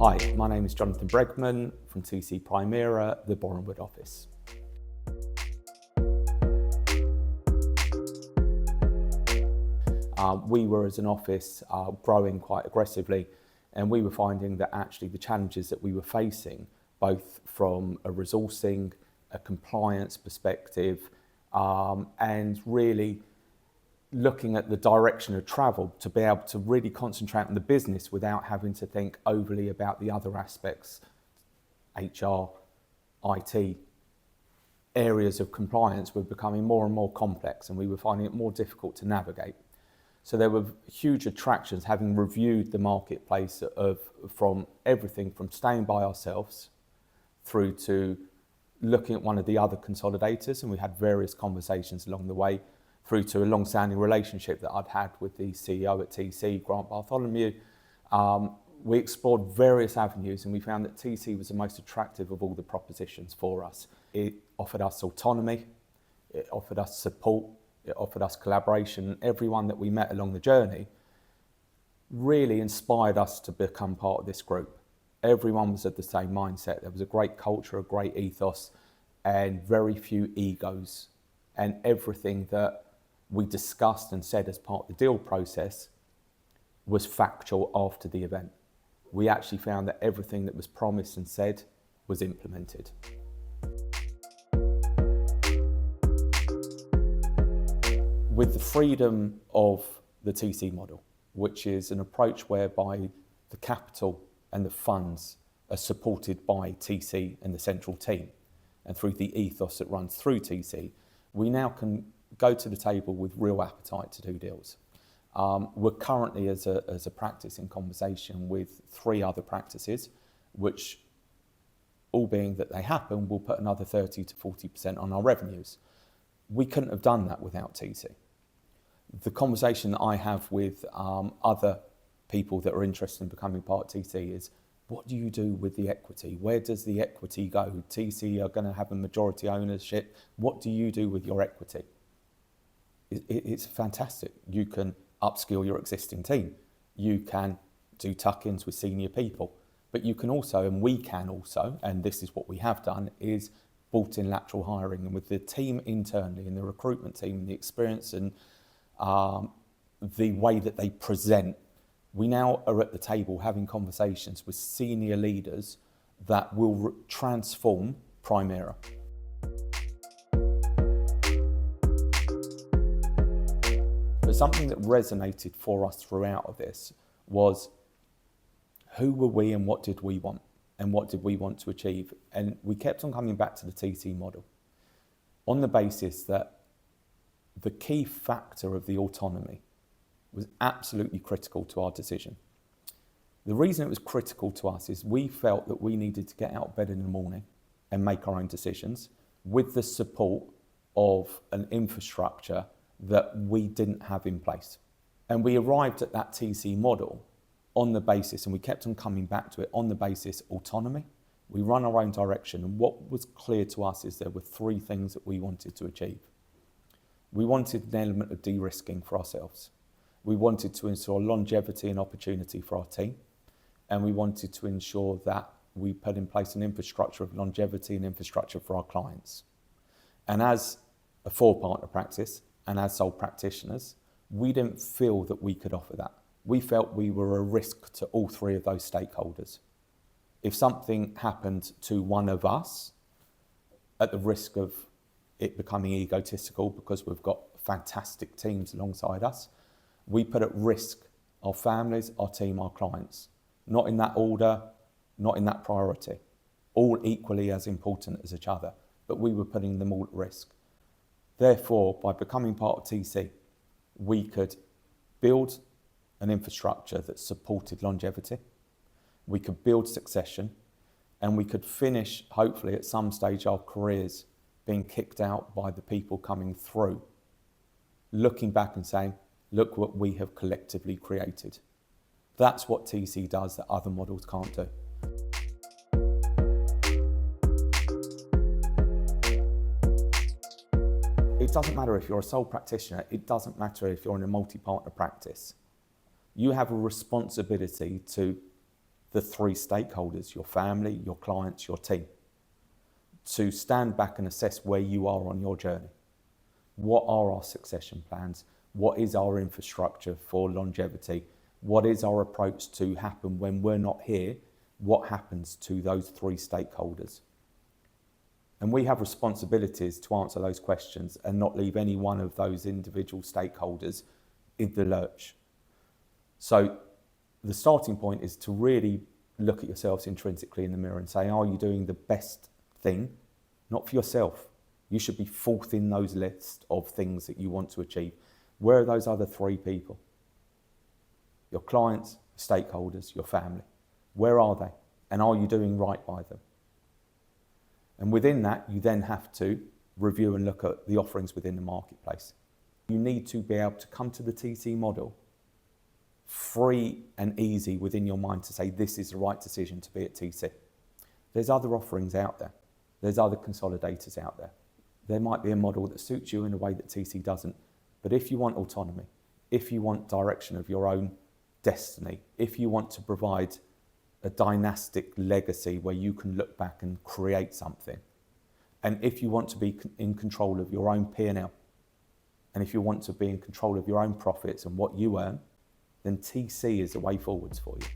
Hi, my name is Jonathan Bregman from TC Primera, the Bournemouth office. We were, as an office, growing quite aggressively, and we were finding that actually the challenges that we were facing, both from a resourcing, a compliance perspective, and really looking at the direction of travel to be able to really concentrate on the business without having to think overly about the other aspects, HR, IT, areas of compliance were becoming more and more complex, and we were finding it more difficult to navigate. So there were huge attractions, having reviewed the marketplace from everything from staying by ourselves through to looking at one of the other consolidators, and we had various conversations along the way, through to a long-standing relationship that I'd had with the CEO at TC, Grant Bartholomew. We explored various avenues, and we found that TC was the most attractive of all the propositions for us. It offered us autonomy, it offered us support, it offered us collaboration. Everyone that we met along the journey really inspired us to become part of this group. Everyone was of the same mindset. There was a great culture, a great ethos, and very few egos. And everything that we discussed and said as part of the deal process was factual after the event. We actually found that everything that was promised and said was implemented. With the freedom of the TC model, which is an approach whereby the capital and the funds are supported by TC and the central team, and through the ethos that runs through TC, we now can go to the table with real appetite to do deals. We're currently, as a practice, in conversation with 3 other practices, which, all being that they happen, will put another 30 to 40% on our revenues. We couldn't have done that without TC. The conversation that I have with other people that are interested in becoming part of TC is, what do you do with the equity? Where does the equity go? TC are going to have a majority ownership. What do you do with your equity? It's fantastic. You can upskill your existing team. You can do tuck-ins with senior people. But you can also, and we can also, and this is what we have done, is brought in lateral hiring. And with the team internally and the recruitment team and the experience and the way that they present, we now are at the table having conversations with senior leaders that will transform Primera. But something that resonated for us throughout of this was, who were we and what did we want? And what did we want to achieve? And we kept on coming back to the TC model on the basis that the key factor of the autonomy was absolutely critical to our decision. The reason it was critical to us is we felt that we needed to get out of bed in the morning and make our own decisions with the support of an infrastructure that we didn't have in place. And we arrived at that TC model on the basis, and we kept on coming back to it, on the basis autonomy. We run our own direction, and what was clear to us is there were 3 things that we wanted to achieve. We wanted an element of de-risking for ourselves. We wanted to ensure longevity and opportunity for our team, and we wanted to ensure that we put in place an infrastructure of longevity and infrastructure for our clients. And as a 4-partner practice and as sole practitioners, we didn't feel that we could offer that. We felt we were a risk to all 3 of those stakeholders. If something happened to one of us, at the risk of it becoming egotistical because we've got fantastic teams alongside us, we put at risk our families, our team, our clients. Not in that order, not in that priority. All equally as important as each other, but we were putting them all at risk. Therefore, by becoming part of TC, we could build an infrastructure that supported longevity, we could build succession, and we could finish, hopefully at some stage, our careers being kicked out by the people coming through, looking back and saying, look what we have collectively created. That's what TC does that other models can't do. It doesn't matter if you're a sole practitioner, it doesn't matter if you're in a multi-partner practice. You have a responsibility to the three stakeholders, your family, your clients, your team, to stand back and assess where you are on your journey. What are our succession plans? What is our infrastructure for longevity? What is our approach to happen when we're not here? What happens to those three stakeholders? And we have responsibilities to answer those questions and not leave any one of those individual stakeholders in the lurch. So the starting point is to really look at yourselves intrinsically in the mirror and say, are you doing the best thing? Not for yourself. You should be fourth in those lists of things that you want to achieve. Where are those other three people? Your clients, stakeholders, your family. Where are they? And are you doing right by them? And within that, you then have to review and look at the offerings within the marketplace. You need to be able to come to the TC model free and easy within your mind to say, this is the right decision to be at TC. There's other offerings out there. There's other consolidators out there. There might be a model that suits you in a way that TC doesn't. But if you want autonomy, if you want direction of your own destiny, if you want to provide a dynastic legacy where you can look back and create something, and if you want to be in control of your own P&L, and if you want to be in control of your own profits and what you earn, then TC is the way forwards for you.